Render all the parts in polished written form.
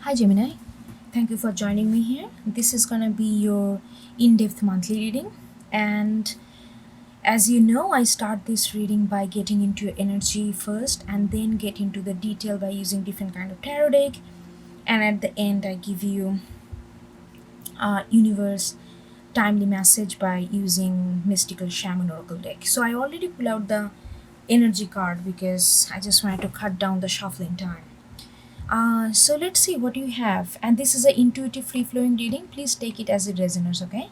Hi Gemini, thank you for joining me here. This is gonna be your in-depth monthly reading, and as you know, I start this reading by getting into your energy first and then get into the detail by using different kind of tarot deck, and at the end I give you universe timely message by using mystical shaman oracle deck. So I already pull out the energy card because I just wanted to cut down the shuffling time. So let's see what you have. And this is an intuitive free flowing reading. Please take it as it resonates, okay?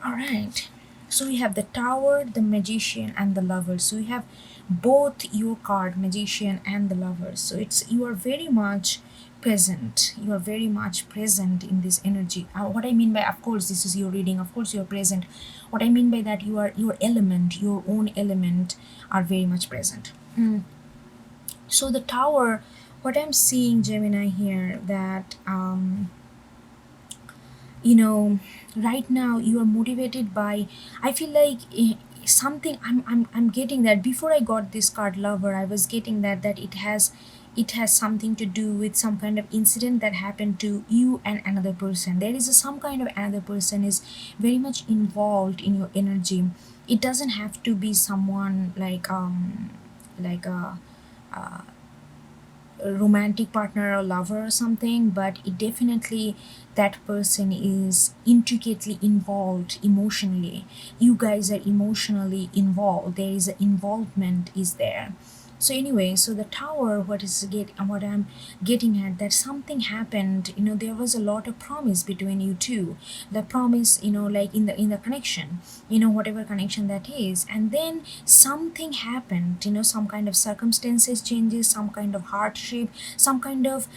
All right. So we have the Tower, the Magician, and the Lover. So we have both your card, Magician and the Lover. So it's you are very much present. You are very much present in this energy. What I mean by, of course, this is your reading. Of course, you are present. What I mean by that, you are your element, your own element, are very much present. So the Tower, what I'm seeing, Gemini, here, that you know right now you are motivated by, I feel like something. I'm getting that before I got this card Lover, I was getting that it has something to do with some kind of incident that happened to you and another person. There is some kind of another person is very much involved in your energy. It doesn't have to be someone like a romantic partner or lover or something, but it definitely, that person is intricately involved emotionally. You guys are emotionally involved. There is an involvement is there. So anyway, so the Tower, what I'm getting at, that something happened. There was a lot of promise between you two. The promise, like in the connection, whatever connection that is, and then something happened. Some kind of circumstances changes, some kind of hardship, some kind of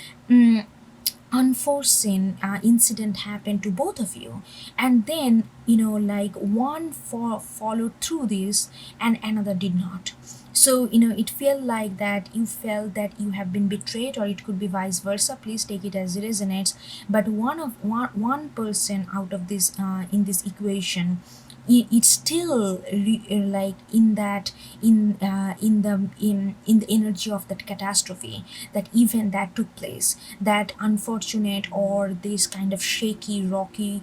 unforeseen incident happened to both of you, and then like one followed through this and another did not. So it felt like that you felt that you have been betrayed, or it could be vice versa. Please take it as it resonates. But one person out of this in this equation, it's still like in that in the energy of that catastrophe, that event that took place, that unfortunate or this kind of shaky rocky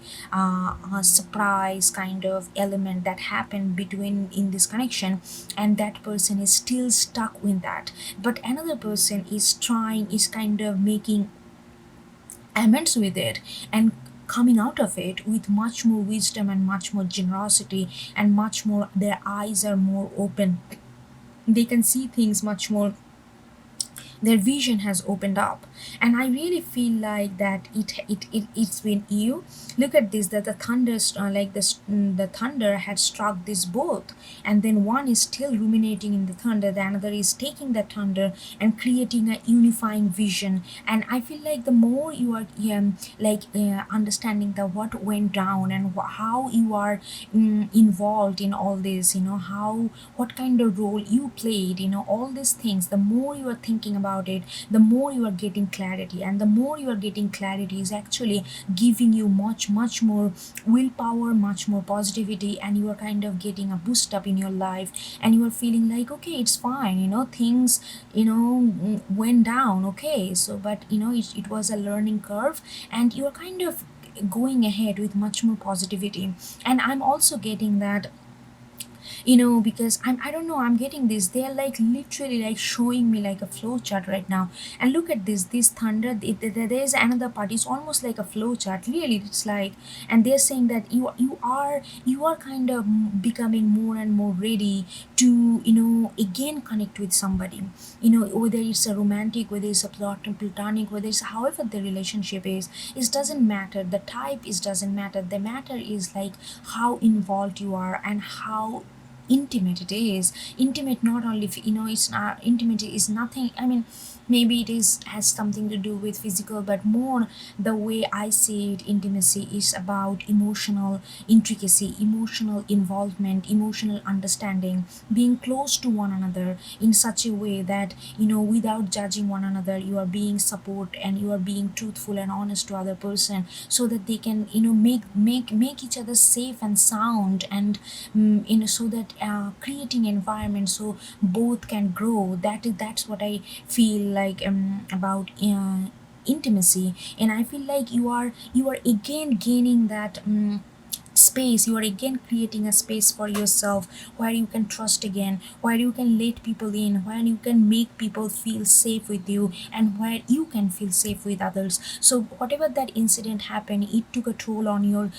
surprise kind of element that happened between in this connection, and that person is still stuck with that. But another person is kind of making amends with it and coming out of it with much more wisdom and much more generosity, and much more, their eyes are more open. They can see things much more, their vision has opened up. And I really feel like that it's been you. Look at this, that the thunder the thunder had struck this both, and then one is still ruminating in the thunder, the another is taking that thunder and creating a unifying vision. And I feel like the more you are understanding the what went down and how you are involved in all this, how, what kind of role you played, all these things, the more you are thinking about it, the more you are getting clarity, and the more you are getting clarity is actually giving you much more willpower, much more positivity, and you are kind of getting a boost up in your life, and you are feeling like, okay, it's fine, things went down, okay, so but it was a learning curve, and you are kind of going ahead with much more positivity. And I'm also getting that, because I don't know, I'm getting this, they're like literally like showing me like a flow chart right now. And look at this thunder, there's another part, it's almost like a flow chart, really, it's like. And they're saying that you are kind of becoming more and more ready to again connect with somebody, whether it's a romantic, whether it's a platonic, whether it's however the relationship is, it doesn't matter, the type is doesn't matter, the matter is like how involved you are and how intimate it is. Intimate, not only it's not intimate is nothing, I mean, maybe it is has something to do with physical, but more the way I see it, intimacy is about emotional intricacy, emotional involvement, emotional understanding, being close to one another in such a way that without judging one another, you are being support and you are being truthful and honest to other person, so that they can make each other safe and sound, and so that creating environment so both can grow. That's what I feel like about intimacy. And I feel like you are again gaining that space. You are again creating a space for yourself where you can trust again, where you can let people in, where you can make people feel safe with you, and where you can feel safe with others. So whatever that incident happened, it took a toll on your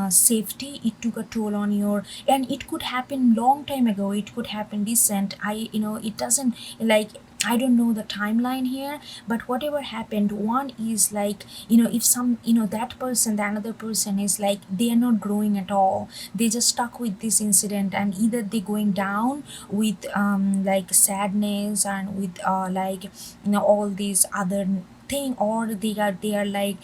safety, it took a toll on your, and it could happen long time ago, it could happen recent. It doesn't, like, I don't know the timeline here, but whatever happened, one is like, if some, that person, the another person is like, they are not growing at all. They just stuck with this incident, and either they going down with like sadness and with like, all these other thing, or they are like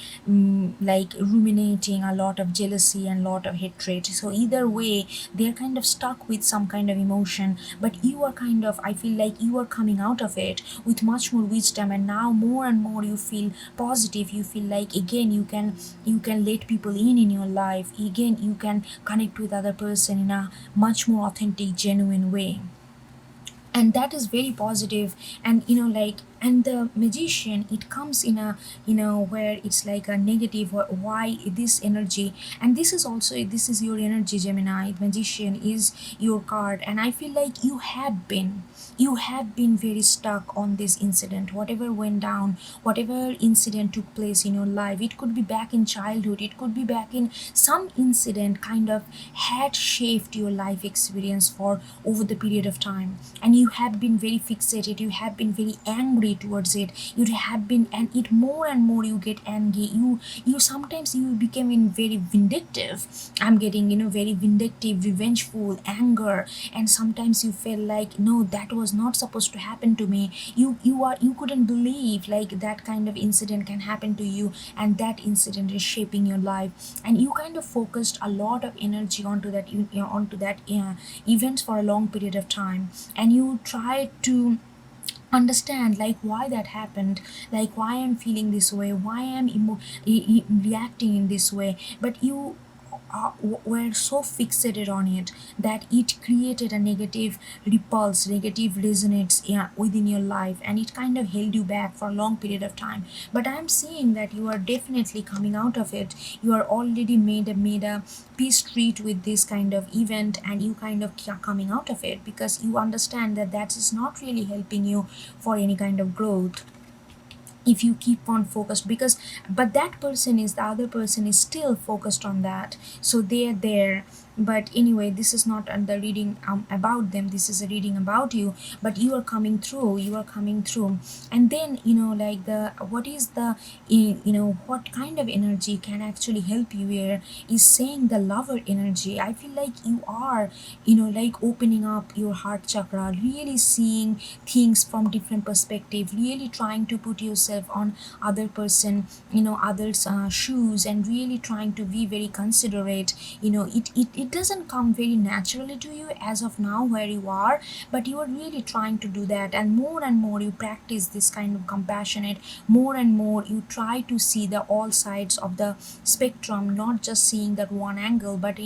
ruminating a lot of jealousy and lot of hatred. So either way, they're kind of stuck with some kind of emotion, but you are kind of, I feel like you are coming out of it with much more wisdom, and now more and more you feel positive. You feel like again you can let people in your life again. You can connect with other person in a much more authentic, genuine way, and that is very positive. And like, and the magician, it comes in a, where it's like a negative, why this energy. And this is also, this is your energy, Gemini. Magician is your card, and I feel like you have been very stuck on this incident, whatever went down, whatever incident took place in your life. It could be back in childhood, it could be back in some incident kind of had shaped your life experience for over the period of time, and you have been very fixated, you have been very angry towards it. You have been, and it more and more you get angry. You sometimes you become in very vindictive. I'm getting, very vindictive, revengeful, anger. And sometimes you feel like, no, that was not supposed to happen to me. You couldn't believe like that kind of incident can happen to you, and that incident is shaping your life. And you kind of focused a lot of energy onto that, onto that events for a long period of time, and you try to understand like why that happened, like why I'm feeling this way, why I'm reacting in this way. But you were so fixated on it that it created a negative repulse, negative resonates, yeah, within your life, and it kind of held you back for a long period of time. But I'm seeing that you are definitely coming out of it. You are already made a peace treat with this kind of event, and you kind of are coming out of it because you understand that that is not really helping you for any kind of growth if you keep on focused. Because but that person is, the other person is still focused on that, so they're there. But anyway, this is not the reading about them, this is a reading about you. But you are coming through. And then, like, the what is the what kind of energy can actually help you here is saying the lover energy. I feel like you are, like, opening up your heart chakra, really seeing things from different perspective, really trying to put yourself on other person, others shoes, and really trying to be very considerate. It doesn't come very naturally to you as of now where you are, but you are really trying to do that. And more you practice this kind of compassionate, more and more you try to see the all sides of the spectrum, not just seeing that one angle, but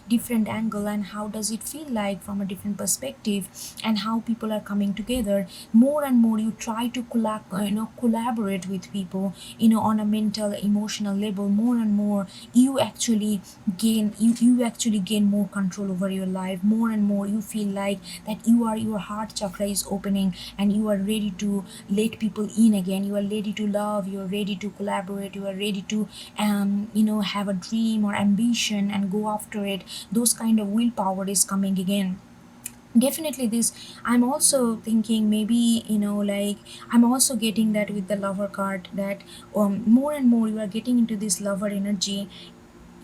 different angle, and how does it feel like from a different perspective, and how people are coming together. More and more you try to collaborate with people, on a mental, emotional level. More and more you actually gain more control over your life. More and more you feel like that your heart chakra is opening, and you are ready to let people in again. You are ready to love, you are ready to collaborate, you are ready to have a dream or ambition and go after it. Those kind of willpower is coming again. Definitely this, I'm also thinking, maybe, like, I'm also getting that with the lover card, that more and more you are getting into this lover energy.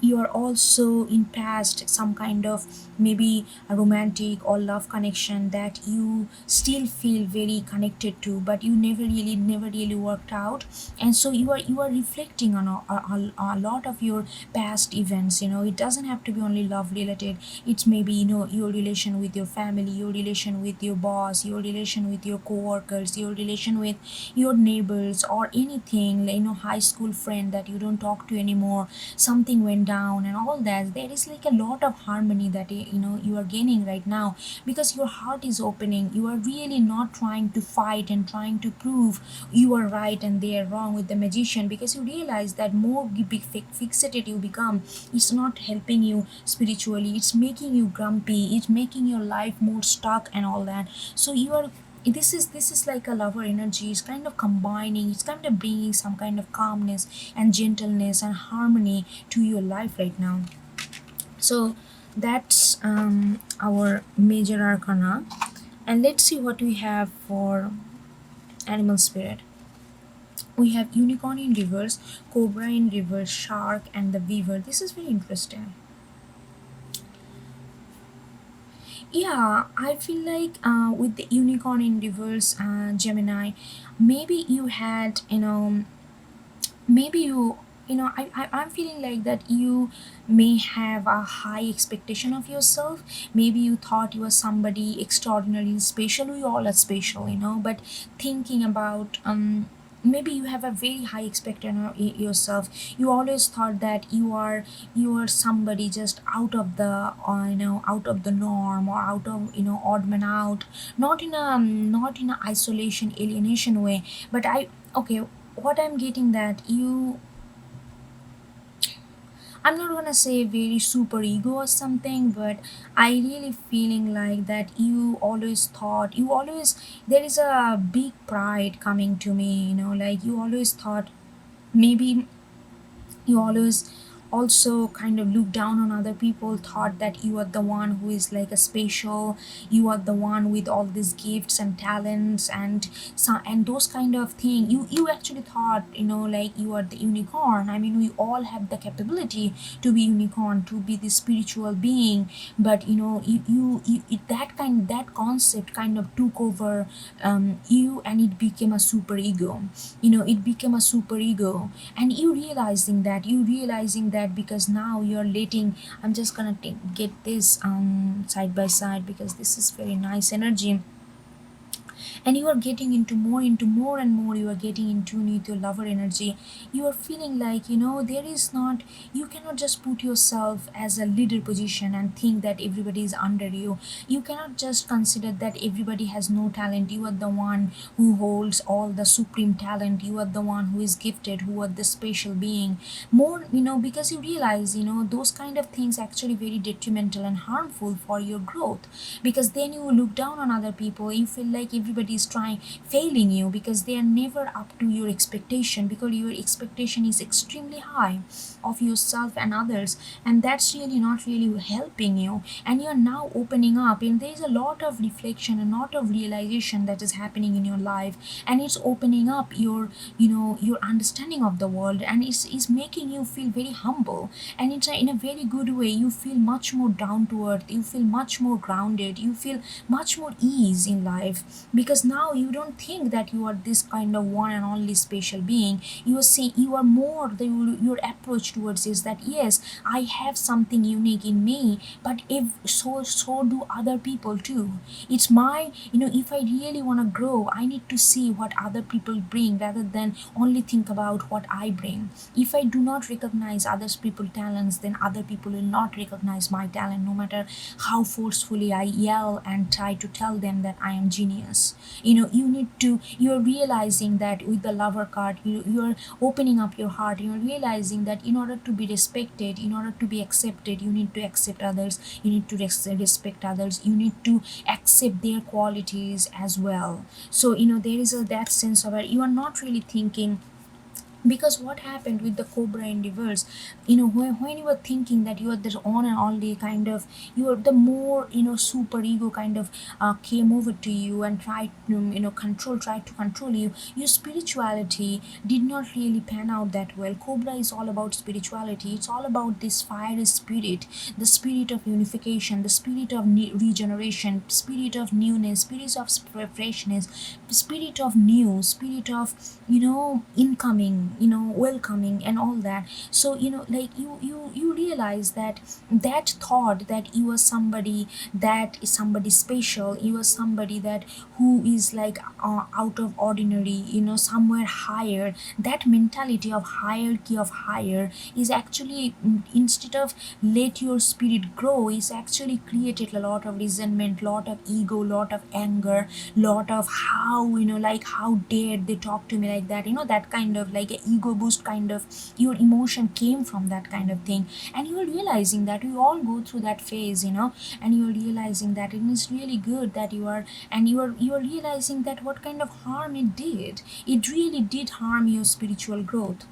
You are also in past some kind of maybe a romantic or love connection that you still feel very connected to, but you never really worked out. And so you are reflecting on a lot of your past events. It doesn't have to be only love related. It's maybe, your relation with your family, your relation with your boss, your relation with your co-workers, your relation with your neighbors, or anything, high school friend that you don't talk to anymore. Something went down and all that, there is like a lot of harmony that you are gaining right now, because your heart is opening. You are really not trying to fight and trying to prove you are right and they are wrong with the magician, because you realize that more fixated you become, it's not helping you spiritually, it's making you grumpy, it's making your life more stuck and all that. So you are, this is like a lover energy. It's kind of combining, it's kind of bringing some kind of calmness and gentleness and harmony to your life right now. So that's our major arcana. And let's see what we have for animal spirit. We have unicorn in reverse, cobra in reverse, shark, and the weaver. This is very interesting. Yeah, I feel like with the unicorn in reverse, Gemini, maybe you had, maybe I'm feeling like that you may have a high expectation of yourself. Maybe you thought you were somebody extraordinarily special. We all are special, but thinking about maybe you have a very high expectation of yourself. You always thought that you are somebody just out of the out of the norm, or out of odd man out, not in a isolation alienation way. But I okay, what I'm getting that I'm not gonna say very super ego or something, but I really feeling like that you always thought, you always, there is a big pride coming to me, like you always thought, maybe you always also kind of look down on other people, thought that you are the one who is like a special, you are the one with all these gifts and talents and and those kind of thing. You actually thought, like you are the unicorn. I mean, we all have the capability to be unicorn, to be the spiritual being. But that concept kind of took over you, and it became a super ego. It became a super ego. And you realizing that because now you're letting, I'm just gonna get this side by side, because this is very nice energy. And you are getting into more and more, you are getting in tune with your lover energy. You are feeling like, there is not, you cannot just put yourself as a leader position and think that everybody is under you. You cannot just consider that everybody has no talent. You are the one who holds all the supreme talent. You are the one who is gifted, who are the special being. More, because you realize, those kind of things actually very detrimental and harmful for your growth. Because then you look down on other people, you feel like everybody is trying failing you, because they are never up to your expectation, because your expectation is extremely high of yourself and others, and that's really not really helping you. And you're now opening up, and there's a lot of reflection and lot of realization that is happening in your life, and it's opening up your understanding of the world, and it's making you feel very humble. And it's in a very good way. You feel much more down to earth, you feel much more grounded, you feel much more ease in life, because now you don't think that you are this kind of one and only special being. You are saying, you are more, your approach towards is that, yes, I have something unique in me, but if so do other people too. It's my, if I really want to grow, I need to see what other people bring rather than only think about what I bring. If I do not recognize others people's talents, then other people will not recognize my talent, no matter how forcefully I yell and try to tell them that I am genius. You're realizing that with the lover card, you're opening up your heart. You're realizing that in order to be respected, in order to be accepted, you need to accept others, you need to respect others, you need to accept their qualities as well. So there is that sense of it. You are not really thinking, because what happened with the cobra in reverse, when you were thinking that you are the on and only kind of, you are the more, super ego kind of came over to you and tried to, tried to control you. Your spirituality did not really pan out that well. Cobra is all about spirituality. It's all about this fire spirit, the spirit of unification, the spirit of regeneration, spirit of newness, spirit of freshness, spirit of new, spirit of incoming, welcoming and all that. So like you realize that that thought that you are somebody, that is somebody special, you are somebody that who is like out of ordinary, somewhere higher. That mentality of hierarchy of higher is actually, instead of let your spirit grow, is actually created a lot of resentment, lot of ego, lot of anger, lot of how, like how dare they talk to me like that, that kind of like a ego boost kind of, your emotion came from that kind of thing. And you are realizing that we all go through that phase, and you are realizing that it is really good that you are, and you are realizing that what kind of harm it did. It really did harm your spiritual growth.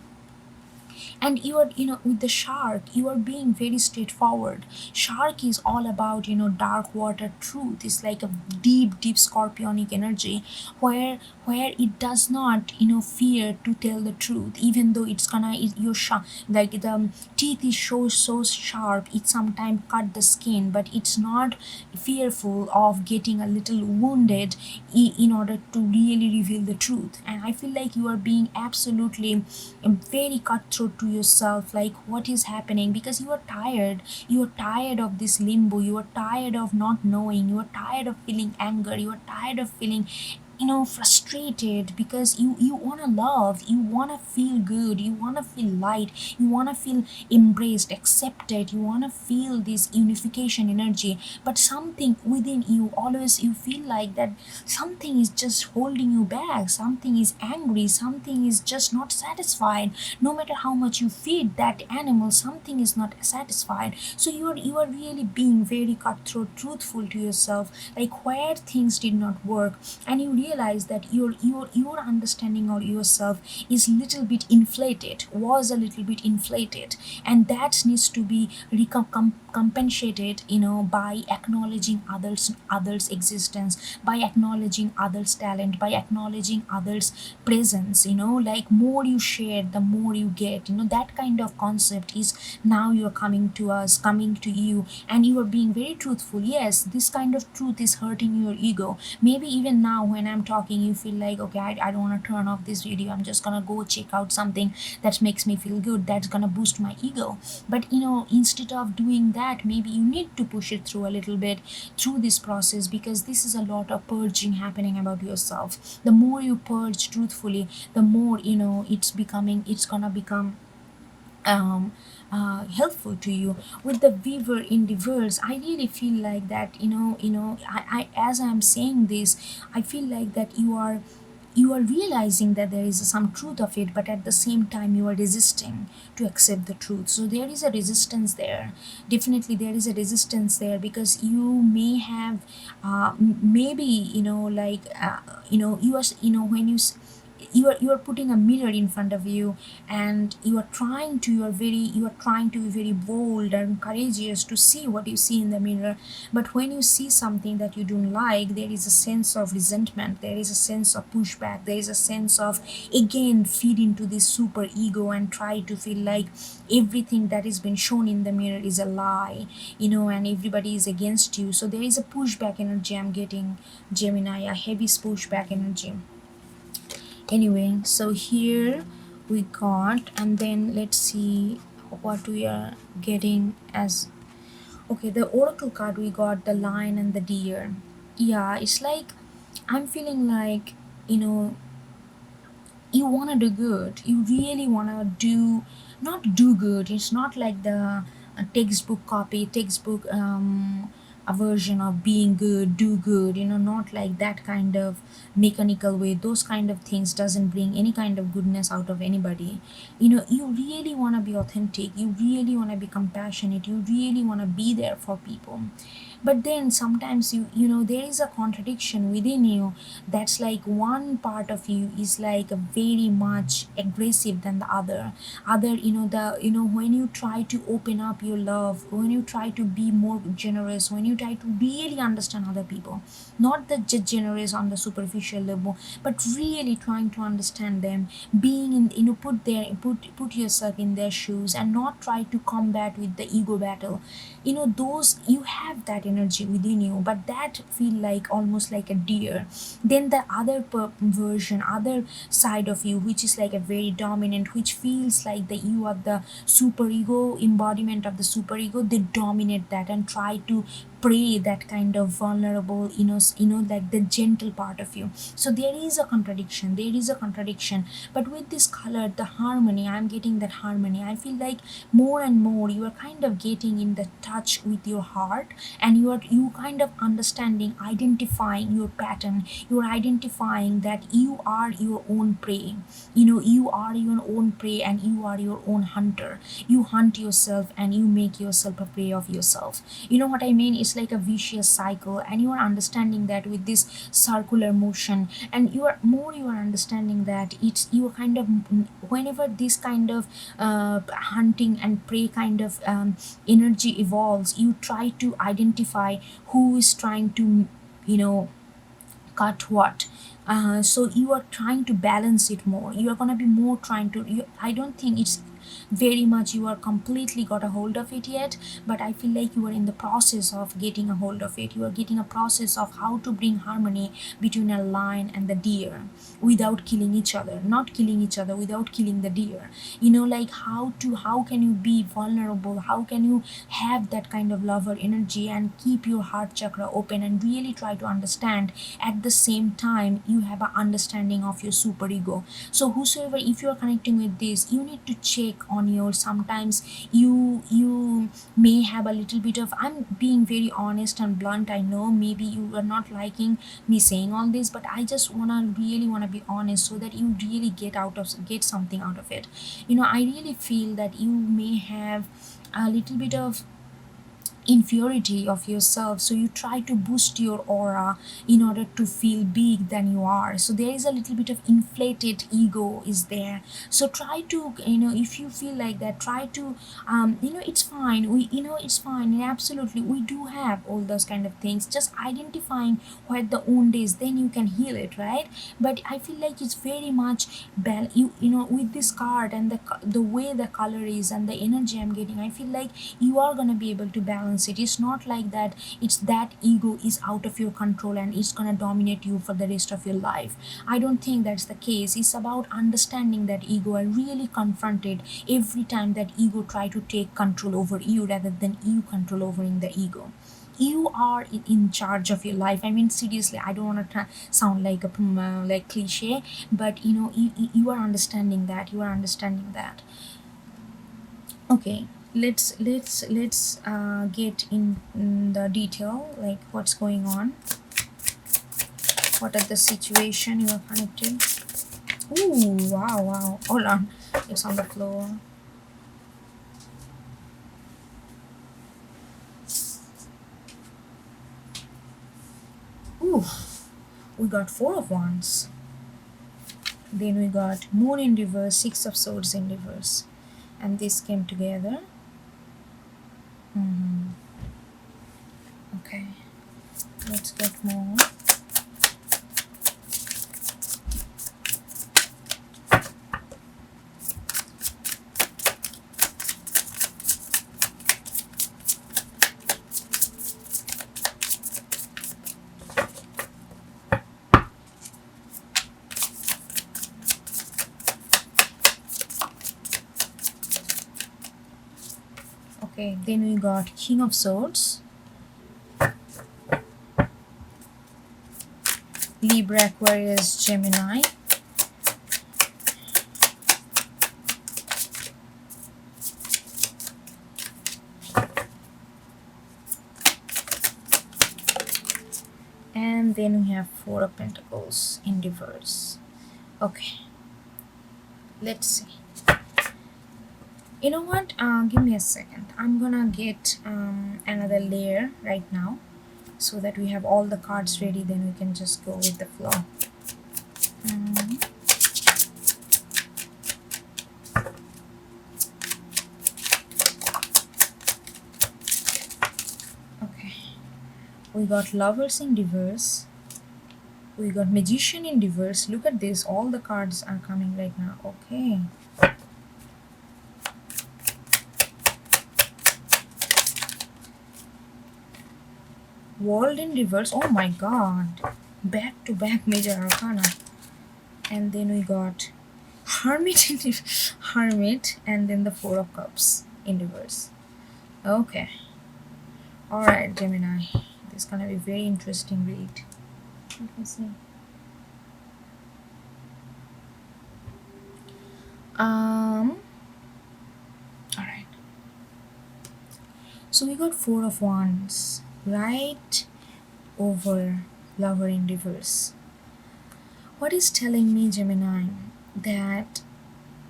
And you are, with the shark, you are being very straightforward. Shark is all about, dark water truth. It's like a deep scorpionic energy, where it does not, fear to tell the truth, even though it's gonna your shark, like the teeth is so sharp it sometimes cut the skin, but it's not fearful of getting a little wounded in order to really reveal the truth. And I feel like you are being absolutely very cutthroat to yourself, like what is happening, because you are tired of this limbo, you are tired of not knowing, you are tired of feeling anger, you are tired of feeling, frustrated, because you want to love, you want to feel good, you want to feel light, you want to feel embraced, accepted, you want to feel this unification energy. But something within you, always you feel like that something is just holding you back, something is angry, something is just not satisfied. No matter how much you feed that animal, something is not satisfied. So you are really being very cutthroat, truthful to yourself, like where things did not work, and you realize that your understanding of yourself is little bit inflated, was a little bit inflated, and that needs to be compensated, by acknowledging others existence, by acknowledging others talent, by acknowledging others presence. Like more you share, the more you get. That kind of concept is now you're coming to us, coming to you, and you are being very truthful. Yes, this kind of truth is hurting your ego. Maybe even now when I'm talking, you feel like, okay, I don't want to turn off this video, I'm just gonna go check out something that makes me feel good, that's gonna boost my ego. But instead of doing that, maybe you need to push it through a little bit through this process, because this is a lot of purging happening about yourself. The more you purge truthfully, the more, it's gonna become um, helpful to you. With the weaver in the verse, I really feel like that, I as I'm saying this, I feel like that you are realizing that there is some truth of it, but at the same time you are resisting to accept the truth. So there is a resistance there. Definitely there is a resistance there, because you may have, maybe, like, you are, when you are putting a mirror in front of you, and you are trying to be very bold and courageous to see what you see in the mirror. But when you see something that you don't like, there is a sense of resentment, there is a sense of pushback, there is a sense of, again, feed into this super ego and try to feel like everything that is been shown in the mirror is a lie, and everybody is against you. So there is a pushback energy I'm getting, Gemini, a heavy pushback energy. Anyway, so here we got, and then let's see what we are getting as. Okay, the oracle card, we got the lion and the deer. Yeah, it's like I'm feeling like, you know you want to do good, you really want to do, not do good, it's not like the textbook copy, textbook a version of being good, do good, not like that kind of mechanical way. Those kind of things doesn't bring any kind of goodness out of anybody. You really want to be authentic, you really want to be compassionate, you really want to be there for people. But then sometimes there is a contradiction within you, that's like one part of you is like very much aggressive than the other, when you try to open up your love, when you try to be more generous, when you try to really understand other people, not the just generous on the superficial level, but really trying to understand them, being in, put yourself in their shoes, and not try to combat with the ego battle. Those, you have that energy within you, but that feel like almost like a deer. Then the other version, other side of you, which is like a very dominant, which feels like that you are the superego embodiment of the superego, they dominate that and try to prey that kind of vulnerable, like the gentle part of you. So there is a contradiction, there is a contradiction. But with this color, the harmony, I'm getting that harmony. I feel like more and more you are kind of getting in the touch with your heart, and you kind of understanding, identifying your pattern. You're identifying that you are your own prey. You are your own prey, and you are your own hunter. You hunt yourself and you make yourself a prey of yourself. You know what I mean? It's like a vicious cycle, and you are understanding that with this circular motion. And you are understanding that it's you are kind of, whenever this kind of hunting and prey kind of energy evolves, you try to identify who is trying to, you know cut what. So you are trying to balance it more. You are going to be more trying to I don't think it's very much you are completely got a hold of it yet, but I feel like you are in the process of getting a hold of it. You are getting a process of how to bring harmony between a lion and the deer without killing each other, not killing each other, without killing the deer. Like how can you be vulnerable, how can you have that kind of lover energy and keep your heart chakra open and really try to understand. At the same time, you have an understanding of your superego. So whosoever, if you are connecting with this, you need to check on your, sometimes you may have a little bit of, I'm being very honest and blunt, I know maybe you are not liking me saying all this, but I just really wanna be honest, so that you really get something out of it. I really feel that you may have a little bit of inferiority of yourself, so you try to boost your aura in order to feel big than you are. So there is a little bit of inflated ego is there. So try to, if you feel like that, try to, it's fine, it's fine, absolutely, we do have all those kind of things. Just identifying what the wound is, then you can heal it, right? But I feel like it's very much with this card and the way the color is and the energy I'm getting, I feel like you are gonna be able to balance it. It's not like that it's that ego is out of your control and it's gonna dominate you for the rest of your life. I don't think that's the case. It's about understanding that ego and really confront it every time that ego try to take control over you rather than you control overing the ego. You are in charge of your life. I mean, seriously, I don't want to sound like a like cliche, but you are understanding that. You are understanding that. Okay, let's get in the detail, like what's going on, what are the situation you are connected. Ooh, wow, hold on, it's on the floor. Ooh, we got 4 of Wands. Then we got Moon in reverse, 6 of Swords in reverse, and this came together. Okay, let's get more. Okay, then we got King of Swords, Libra, Aquarius, Gemini, and then we have 4 of Pentacles in reverse. Okay, let's see. You know what? Give me a second. I'm gonna get another layer right now, so that we have all the cards ready. Then we can just go with the flow. Okay, we got Lovers in reverse. We got Magician in reverse. Look at this. All the cards are coming right now. Okay. World in reverse. Oh my god. Back to back major arcana. And then we got Hermit in Hermit, and then the Four of Cups in reverse. Okay. Alright, Gemini. This is gonna be very interesting read. Let me see. Alright. So we got Four of Wands right over Lover in reverse. What is telling me, Gemini, that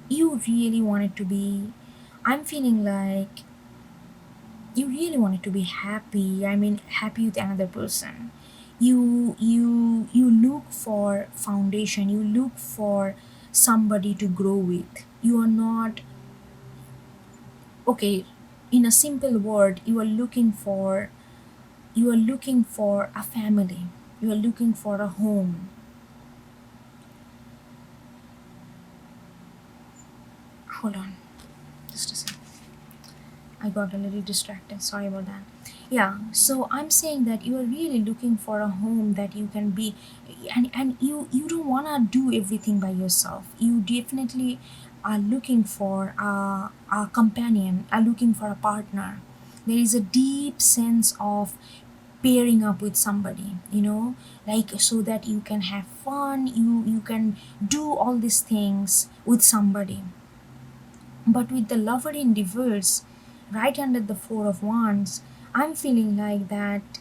you really want it to be, I'm feeling like you really want it to be happy. I mean, happy with another person. You look for foundation. You look for somebody to grow with. You are not, okay, in a simple word, you are looking for a family. You are looking for a home. Hold on, just a second. I got a little distracted. Sorry about that. Yeah, so I'm saying that you are really looking for a home that you can be, and you don't want to do everything by yourself. You definitely are looking for a companion, are looking for a partner. There is a deep sense of pairing up with somebody, like so that you can have fun, you can do all these things with somebody. But with the Lover in reverse, right under the Four of Wands, I'm feeling like that.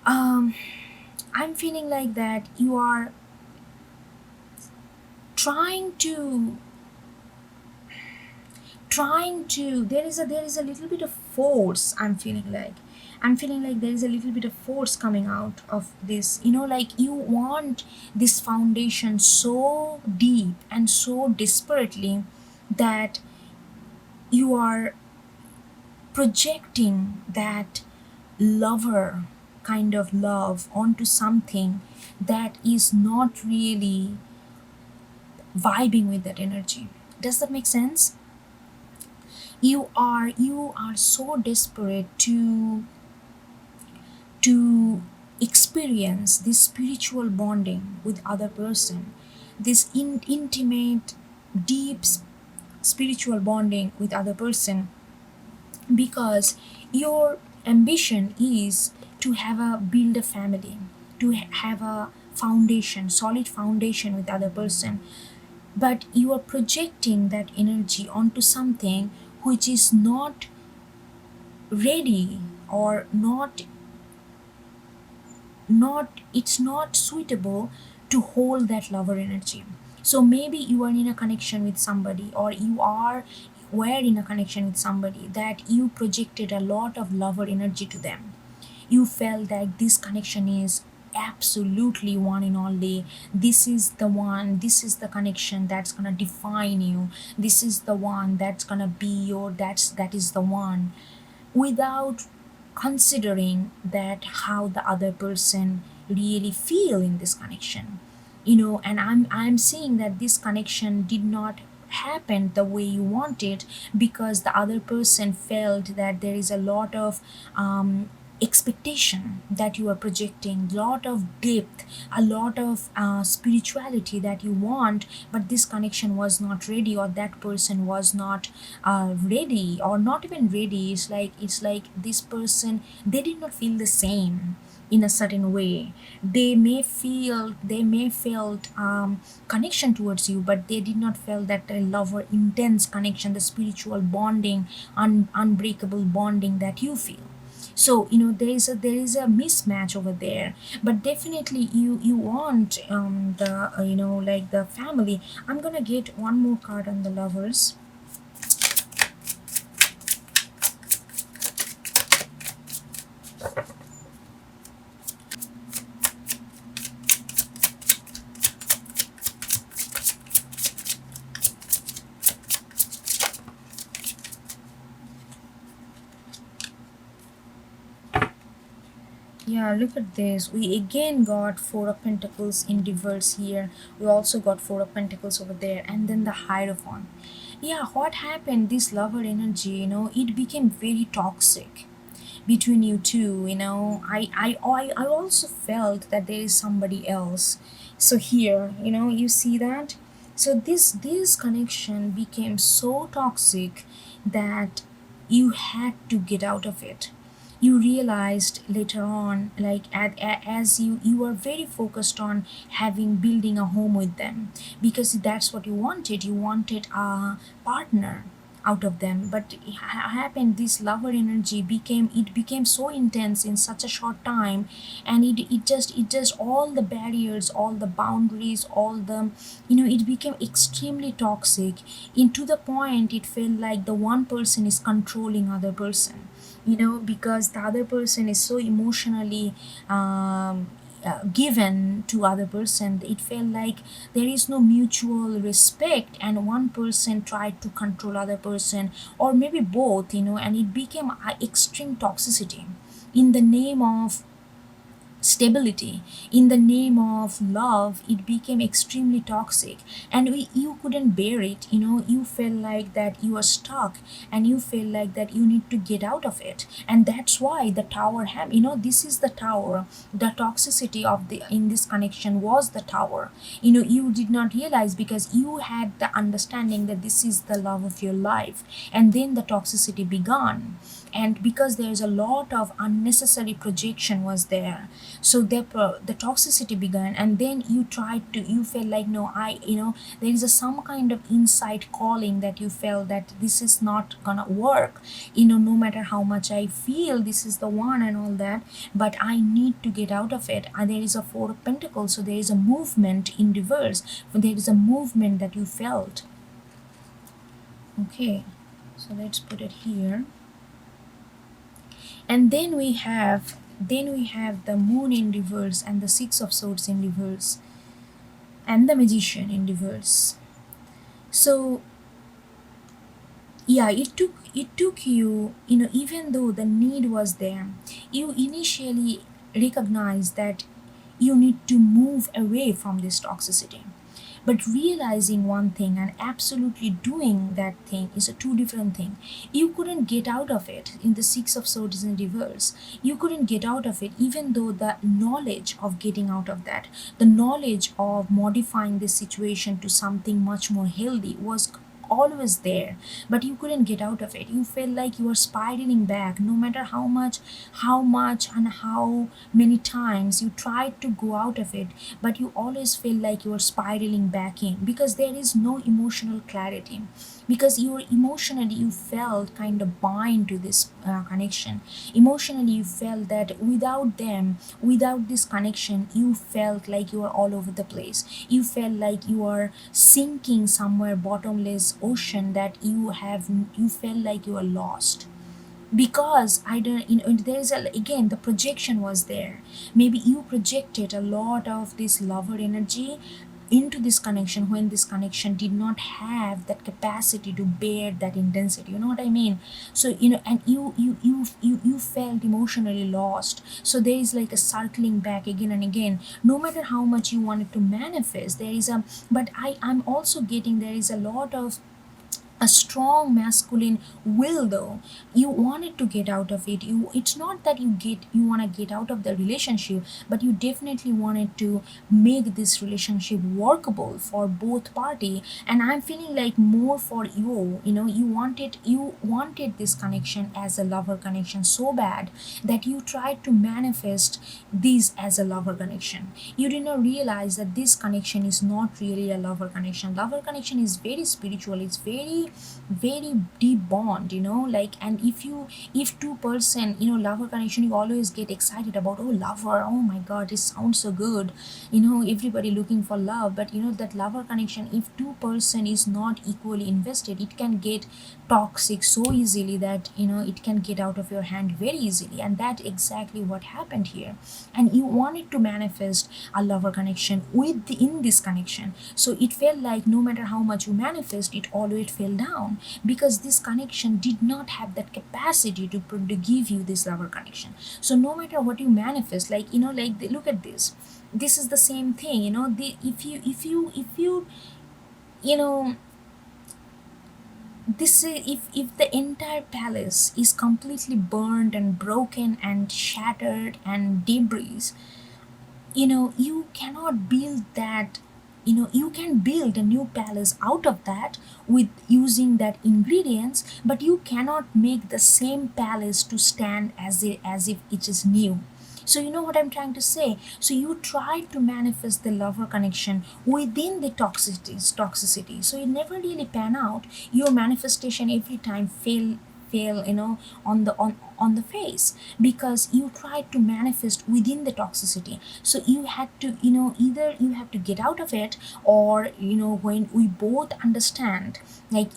Um, I'm feeling like that you are trying to there is a little bit of force. I'm feeling like there is a little bit of force coming out of this, like you want this foundation so deep and so desperately that you are projecting that lover kind of love onto something that is not really vibing with that energy. Does that make sense? You are so desperate to experience this spiritual bonding with other person, this intimate deep spiritual bonding with other person, because your ambition is to have a build a family, to have a foundation, solid foundation with other person. But you are projecting that energy onto something which is not ready, or not it's not suitable to hold that lover energy. So maybe you are in a connection with somebody, or were in a connection with somebody that you projected a lot of lover energy to them. You felt that this connection is absolutely one and only. This is the one, this is the connection that's gonna define you. This is the one that's gonna be that is the one, without considering that how the other person really feel in this connection. And I'm seeing that this connection did not happen the way you wanted, because the other person felt that there is a lot of expectation that you are projecting, lot of depth, a lot of spirituality that you want, but this connection was not ready, or that person was not ready, or not even ready. It's like this person, they did not feel the same in a certain way. They may felt connection towards you, but they did not feel that lover intense connection, the spiritual bonding, unbreakable bonding that you feel. So there is a mismatch over there. But definitely you want the like the family. I'm gonna get one more card on the lovers. Yeah, look at this. We again got Four of Pentacles in reverse here. We also got Four of Pentacles over there, and then the Hierophant. Yeah, what happened? This lover energy, it became very toxic, between you two. I also felt that there is somebody else. So here, you see that. So this connection became so toxic that you had to get out of it. You realized later on, like as you were very focused on having building a home with them, because that's what you wanted a partner out of them. But it happened, this lover energy became so intense in such a short time. And it just all the barriers, all the boundaries, all the, it became extremely toxic. Into the point it felt like the one person is controlling other person, because the other person is so emotionally given to other person. It felt like there is no mutual respect, and one person tried to control other person, or maybe both, and it became a extreme toxicity in the name of stability. In the name of love, it became extremely toxic. And you couldn't bear it. You felt like that you are stuck, and you feel like that you need to get out of it. And that's why the tower this is the tower. The toxicity of the in this connection was the tower. You did not realize, because you had the understanding that this is the love of your life. And then the toxicity began, and because there's a lot of unnecessary projection was there. So the toxicity began. And then you felt like, no, there is some kind of inside calling that you felt that this is not gonna work, no matter how much I feel this is the one and all that, but I need to get out of it. And there is a four of pentacles, so there is a movement in reverse. There is a movement that you felt. Okay, so let's put it here. And then we have the moon in reverse, and the six of swords in reverse, and the magician in reverse. So yeah, it took you, even though the need was there, you initially recognized that you need to move away from this toxicity. But realizing one thing and absolutely doing that thing is a two different thing. You couldn't get out of it. In the six of swords in reverse, you couldn't get out of it, even though the knowledge of getting out of that, the knowledge of modifying this situation to something much more healthy was always there. But you couldn't get out of it. You felt like you were spiraling back, no matter how much and how many times you tried to go out of it. But you always feel like you are spiraling back in, because there is no emotional clarity. Because you felt kind of bind to this connection. Emotionally you felt that without them, without this connection, you felt like you are all over the place. You felt like you are sinking somewhere bottomless ocean, that you felt like you are lost. Because I don't, there is again the projection was there. Maybe you projected a lot of this lover energy into this connection, when this connection did not have that capacity to bear that intensity. You know what I mean? So and you felt emotionally lost. So there is like a circling back again and again. No matter how much you wanted to manifest, there is a, but I'm also getting, there is a lot of a strong masculine will, though. You wanted to get out of it. It's not that you want to get out of the relationship, but you definitely wanted to make this relationship workable for both party. And I'm feeling like more for you. You wanted this connection as a lover connection so bad, that you tried to manifest this as a lover connection. You did not realize that this connection is not really a lover connection. Lover connection is very spiritual. It's very deep bond, like. And if two-person, lover connection, you always get excited about, oh, lover, oh my god, it sounds so good, everybody looking for love. But that lover connection, if two-person is not equally invested, it can get toxic so easily that it can get out of your hand very easily. And that's exactly what happened here. And you wanted to manifest a lover connection in this connection. So it felt like no matter how much you manifest, it always fell down, because this connection did not have that capacity to give you this lover connection. So no matter what you manifest, like, look at this is the same thing. If you you know this is, if the entire palace is completely burned and broken and shattered and debris, you cannot build that. You can build a new palace out of that with using that ingredients, but you cannot make the same palace to stand as if it is new. So you know what I'm trying to say. So you try to manifest the lover connection within the toxicity, so it never really pan out. Your manifestation every time fail, on the face, because you tried to manifest within the toxicity. So you had to, either you have to get out of it, or when we both understand, like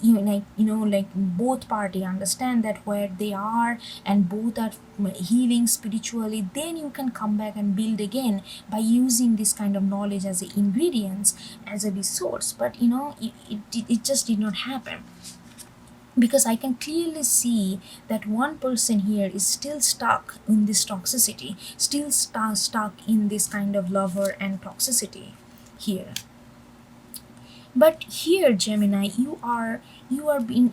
both party understand that where they are, and both are healing spiritually, then you can come back and build again by using this kind of knowledge as the ingredients, as a resource. But it just did not happen, because I can clearly see that one person here is still stuck in this toxicity, still stuck in this kind of lover and toxicity here. But here, Gemini, you are being,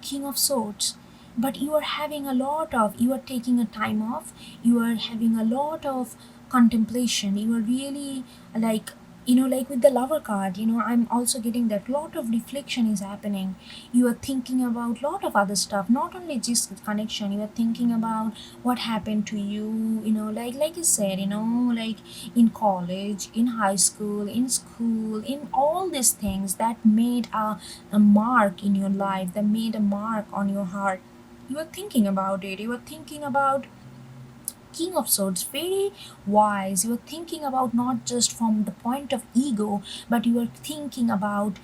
king of swords, but you are having a lot of, you are taking a time off, you are having a lot of contemplation, you are really, like, like with the lover card, I'm also getting that lot of reflection is happening. You are thinking about lot of other stuff, not only just connection. You are thinking about what happened to you, like you said, like in college, in high school, in school, in all these things that made a mark in your life, that made a mark on your heart. You are thinking about it. You are thinking about King of Swords, very wise. You are thinking about not just from the point of ego, but you are thinking about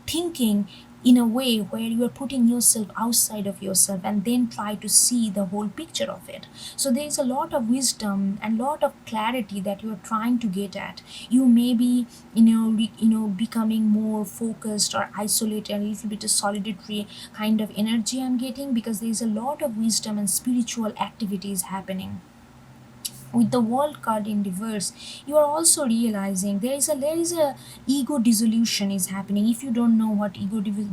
thinking in a way where you are putting yourself outside of yourself and then try to see the whole picture of it. So there is a lot of wisdom and lot of clarity that you are trying to get at. You may be, becoming more focused or isolated, a little bit of solitary kind of energy I'm getting, because there is a lot of wisdom and spiritual activities happening. With the world card in reverse, you are also realizing there is a ego dissolution is happening. If you don't know what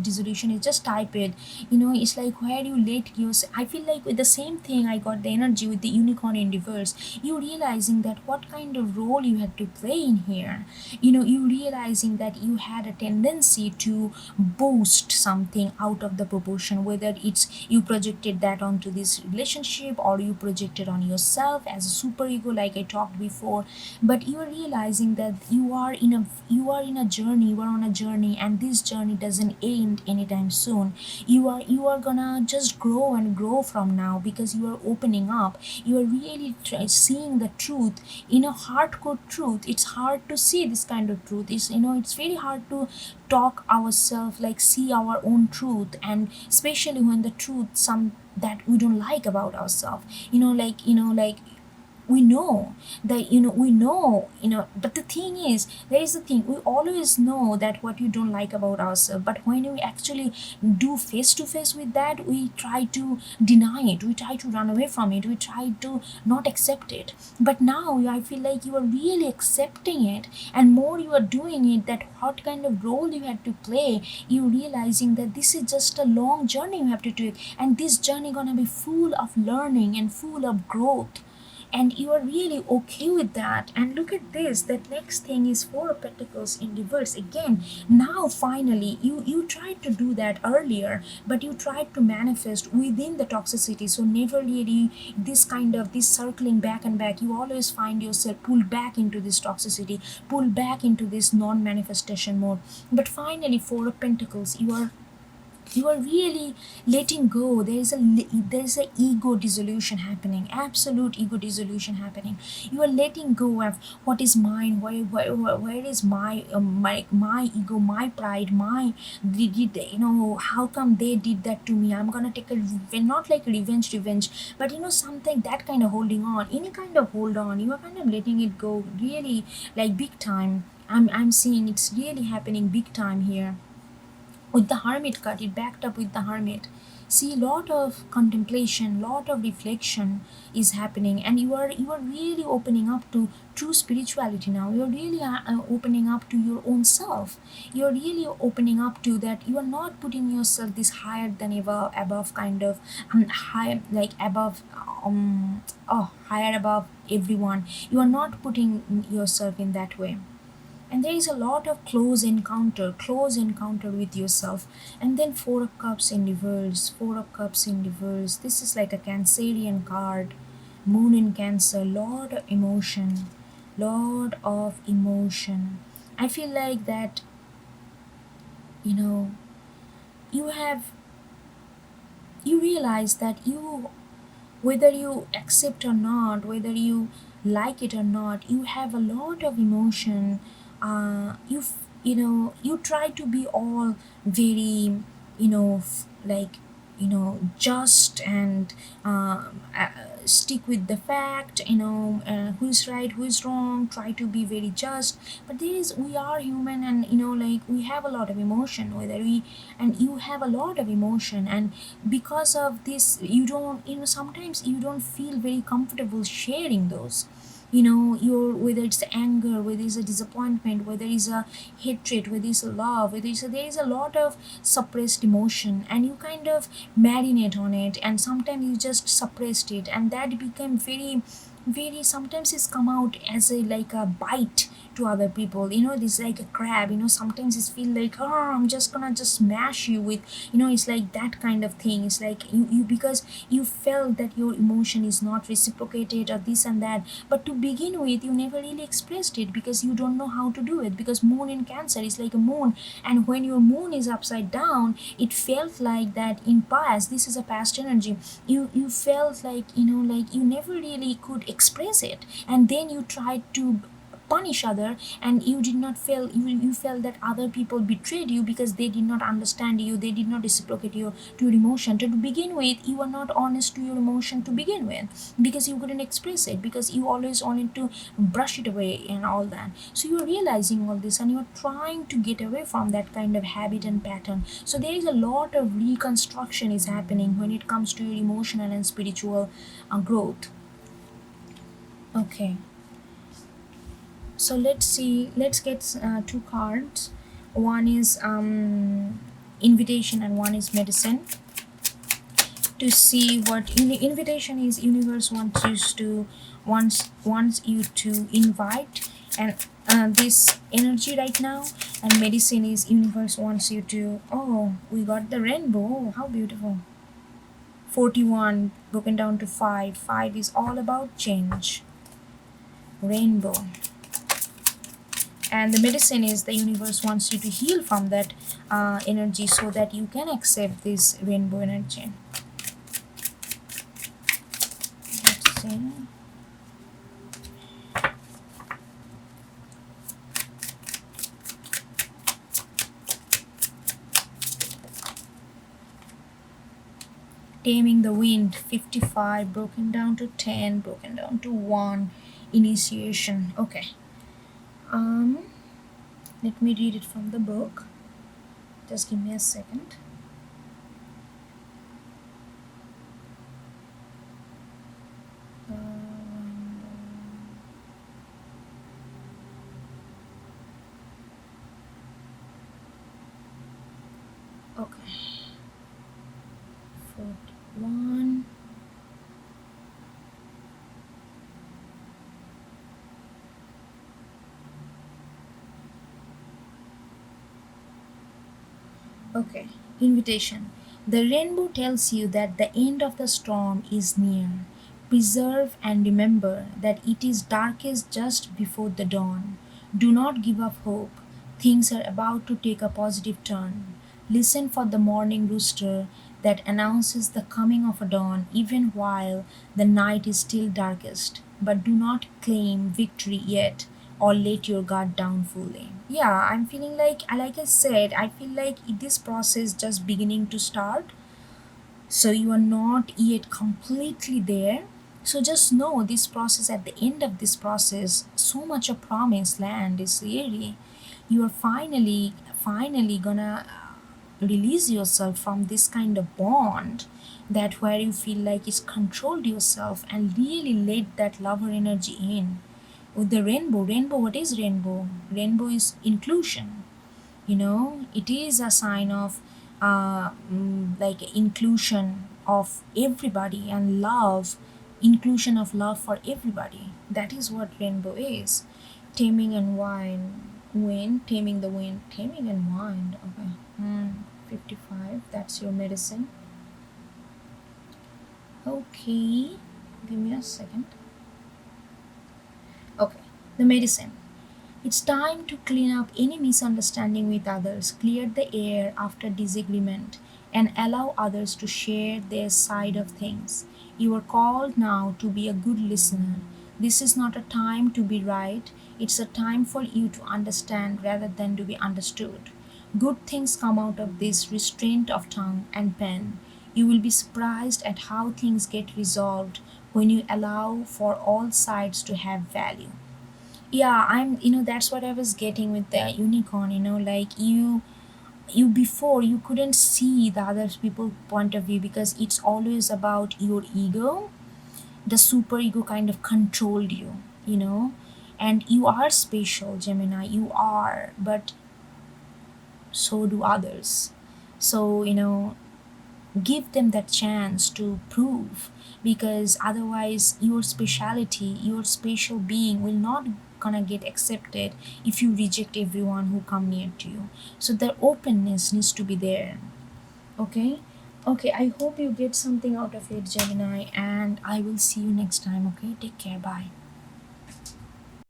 dissolution is, just type it. It's like where you let yourself. I feel like with the same thing, I got the energy with the unicorn in reverse. You realizing that what kind of role you had to play in here. You realizing that you had a tendency to boost something out of the proportion, whether it's you projected that onto this relationship, or you projected on yourself as a super ego, like I talked before. But you are realizing that you are in a journey, you are on a journey, and this journey doesn't end anytime soon. You are gonna just grow and grow from now, because you are opening up. You are really seeing the truth. Hardcore truth, it's hard to see this kind of truth. It's very hard to talk ourselves, like see our own truth, and especially when the truth some that we don't like about ourselves. Like we know, but the thing is, there is the thing, we always know that what you don't like about ourselves, but when we actually do face to face with that, we try to deny it, we try to run away from it, we try to not accept it. But now I feel like you are really accepting it, and more you are doing it, that what kind of role you had to play. You realizing that this is just a long journey you have to take, and this journey gonna be full of learning and full of growth, and you are really okay with that. And look at this, that next thing is Four of Pentacles in reverse again. Now finally, you tried to do that earlier, but you tried to manifest within the toxicity, so never really this kind of this circling back and back. You always find yourself pulled back into this toxicity, pulled back into this non-manifestation mode. But finally, Four of Pentacles, you are really letting go. There is a ego dissolution happening, absolute ego dissolution happening. You are letting go of what is mine, where is my ego, my pride, my how come they did that to me. I'm gonna take a revenge, not like revenge, but something that kind of holding on, any kind of hold on, you are kind of letting it go, really, like big time. I'm seeing it's really happening big time here. with the hermit card, it backed up with the hermit. See, lot of contemplation, lot of reflection is happening, and you are really opening up to true spirituality now. You're really opening up to your own self. You're really opening up to that you are not putting yourself this higher than ever above kind of high, like above higher above everyone. You are not putting yourself in that way, and there is a lot of close encounter with yourself. And then four of cups in reverse, four of cups in reverse, this is like a cancerian card. Moon in Cancer, lot of emotion, lot of emotion. I feel like that, you know, you have, you realize that you, whether you accept or not, whether you like it or not, you have a lot of emotion. You try to be all very, like, just, and stick with the fact, who is right, who is wrong, try to be very just. But there is, we are human, and like, we have a lot of emotion, whether we, and you have a lot of emotion, and because of this, you don't, sometimes you don't feel very comfortable sharing those, your, whether it's anger, whether it's a disappointment, whether it's a hatred, whether it's a love, whether it's a, there is a lot of suppressed emotion, and you kind of marinate on it, and sometimes you just suppressed it, and that became very, very, sometimes it's come out as a, like a bite to other people, this like a crab, sometimes it's feel like, oh, I'm just gonna just smash you with, it's like that kind of thing. It's like you because you felt that your emotion is not reciprocated or this and that. But to begin with, you never really expressed it because you don't know how to do it, because moon in Cancer is like a moon, and when your moon is upside down, it felt like that in past, this is a past energy, you felt like, like you never really could express it, and then you tried to punish other, and you did not feel, you felt that other people betrayed you because they did not understand you, they did not reciprocate you to your emotion. To begin with, you were not honest to your emotion to begin with, because you couldn't express it, because you always wanted to brush it away and all that. So you're realizing all this, and you're trying to get away from that kind of habit and pattern. So there is a lot of reconstruction is happening when it comes to your emotional and spiritual growth. Okay, so let's see, let's get two cards. One is invitation, and one is medicine, to see what invitation is. Universe wants you to invite, and this energy right now. And medicine is universe wants you to, oh, we got the rainbow. Oh, how beautiful. 41 broken down to 5. 5 is all about change. Rainbow. And the medicine is the universe wants you to heal from that energy, so that you can accept this rainbow energy. Let's see. Taming the wind, 55 broken down to 10, broken down to 1. Initiation. Okay, let me read it from the book. Just give me a second. Okay, 41. Okay, invitation. The rainbow tells you that the end of the storm is near. Preserve and remember that it is darkest just before the dawn. Do not give up hope. Things are about to take a positive turn. Listen for the morning rooster that announces the coming of a dawn even while the night is still darkest. But do not claim victory yet, or let your guard down fully. Yeah, I'm feeling like I said, I feel like this process just beginning to start. So you are not yet completely there. So just know this process, at the end of this process, so much of promised land is really, you are finally gonna release yourself from this kind of bond, that where you feel like it's controlled yourself, and really let that lover energy in. With the rainbow, what is rainbow? Rainbow is inclusion. It is a sign of like inclusion of everybody, and love, inclusion of love for everybody. That is what rainbow is. Taming and wind, taming the wind, taming and wind. Okay. 55, that's your medicine. Okay, give me a second. Okay, the medicine. It's time to clean up any misunderstanding with others, clear the air after disagreement, and allow others to share their side of things. You are called now to be a good listener. This is not a time to be right, it's a time for you to understand rather than to be understood. Good things come out of this restraint of tongue and pen. You will be surprised at how things get resolved when you allow for all sides to have value. Yeah, that's what I was getting with the unicorn. Like you before, you couldn't see the other people point of view, because it's always about your ego. The super ego kind of controlled you. And you are special, Gemini, you are, but so do others. So give them that chance to prove, because otherwise your speciality, your special being will not gonna get accepted if you reject everyone who come near to you. So the openness needs to be there. Okay. Okay, I hope you get something out of it, Gemini, and I will see you next time. Okay, take care. Bye.